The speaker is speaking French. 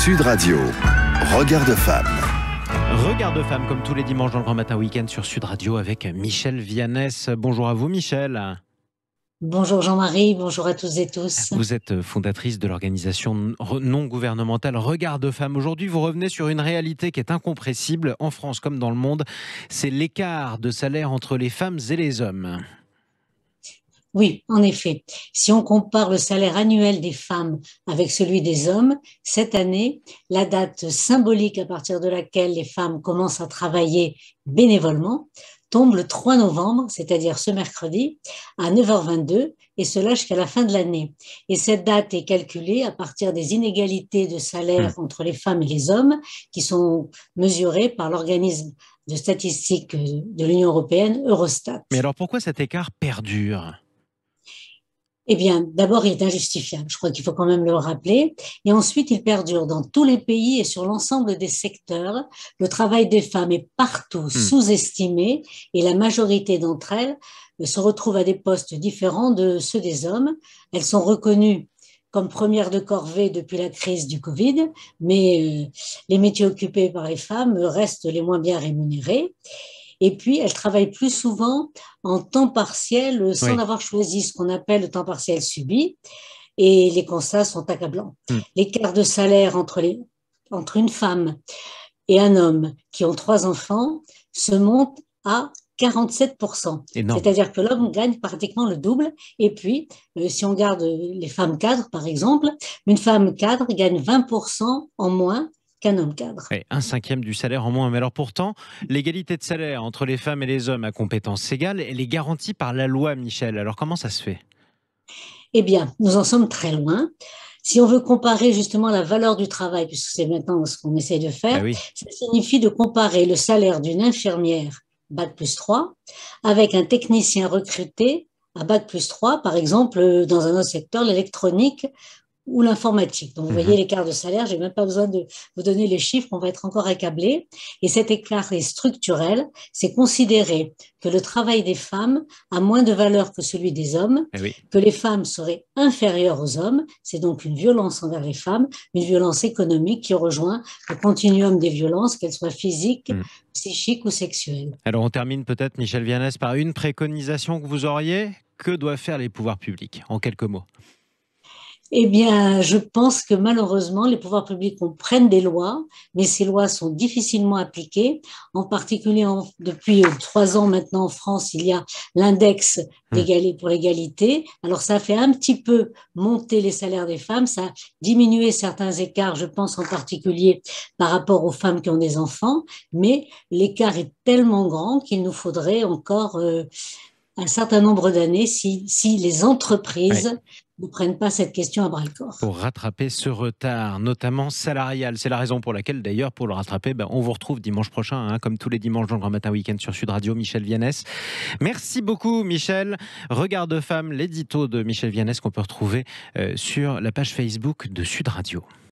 Sud Radio, Regard de femme. Regard de femme, comme tous les dimanches dans le Grand Matin Week-end sur Sud Radio avec Michel Viannès. Bonjour à vous Michel. Bonjour Jean-Marie, bonjour à tous et tous. Vous êtes fondatrice de l'organisation non gouvernementale Regard de femme. Aujourd'hui, vous revenez sur une réalité qui est incompressible en France comme dans le monde. C'est l'écart de salaire entre les femmes et les hommes. Oui, en effet. Si on compare le salaire annuel des femmes avec celui des hommes, cette année, la date symbolique à partir de laquelle les femmes commencent à travailler bénévolement tombe le 3 novembre, c'est-à-dire ce mercredi, à 9h22, et cela jusqu'à la fin de l'année. Et cette date est calculée à partir des inégalités de salaire entre les femmes et les hommes qui sont mesurées par l'organisme de statistiques de l'Union européenne, Eurostat. Mais alors pourquoi cet écart perdure ? Eh bien, d'abord, il est injustifiable. Je crois qu'il faut quand même le rappeler. Et ensuite, il perdure dans tous les pays et sur l'ensemble des secteurs. Le travail des femmes est partout sous-estimé et la majorité d'entre elles se retrouvent à des postes différents de ceux des hommes. Elles sont reconnues comme premières de corvée depuis la crise du Covid, mais les métiers occupés par les femmes restent les moins bien rémunérés. Et puis, elles travaillent plus souvent en temps partiel sans avoir choisi ce qu'on appelle le temps partiel subi. Et les constats sont accablants. L'écart de salaire entre une femme et un homme qui ont 3 enfants se monte à 47%. C'est-à-dire que l'homme gagne pratiquement le double. Et puis, si on regarde les femmes cadres, par exemple, une femme cadre gagne 20% en moins qu'un homme cadre. Oui, 1/5 du salaire en moins. Mais alors pourtant, l'égalité de salaire entre les femmes et les hommes à compétences égales, elle est garantie par la loi, Michel. Alors comment ça se fait ? Eh bien, nous en sommes très loin. Si on veut comparer justement la valeur du travail, puisque c'est maintenant ce qu'on essaie de faire, ça signifie de comparer le salaire d'une infirmière Bac+3 avec un technicien recruté à Bac+3, par exemple dans un autre secteur, l'électronique ou l'informatique. Donc, vous voyez l'écart de salaire, j'ai même pas besoin de vous donner les chiffres, on va être encore accablé. Et cet écart est structurel, c'est considérer que le travail des femmes a moins de valeur que celui des hommes, que les femmes seraient inférieures aux hommes, c'est donc une violence envers les femmes, une violence économique qui rejoint le continuum des violences, qu'elles soient physiques, psychiques ou sexuelles. Alors, on termine peut-être, Michel Viannès, par une préconisation que vous auriez. Que doivent faire les pouvoirs publics, en quelques mots ? Eh bien, je pense que malheureusement, les pouvoirs publics prennent des lois, mais ces lois sont difficilement appliquées. En particulier, depuis 3 ans maintenant en France, il y a l'index pour l'égalité. Alors, ça fait un petit peu monter les salaires des femmes, ça a diminué certains écarts, je pense en particulier par rapport aux femmes qui ont des enfants, mais l'écart est tellement grand qu'il nous faudrait encore un certain nombre d'années si les entreprises ne prennent pas cette question à bras-le-corps. Pour rattraper ce retard, notamment salarial. C'est la raison pour laquelle, d'ailleurs, pour le rattraper, on vous retrouve dimanche prochain, comme tous les dimanches dans le Grand Matin Week-end sur Sud Radio, Michel Viannès. Merci beaucoup, Michel. Regard de femme, l'édito de Michel Viannès qu'on peut retrouver sur la page Facebook de Sud Radio.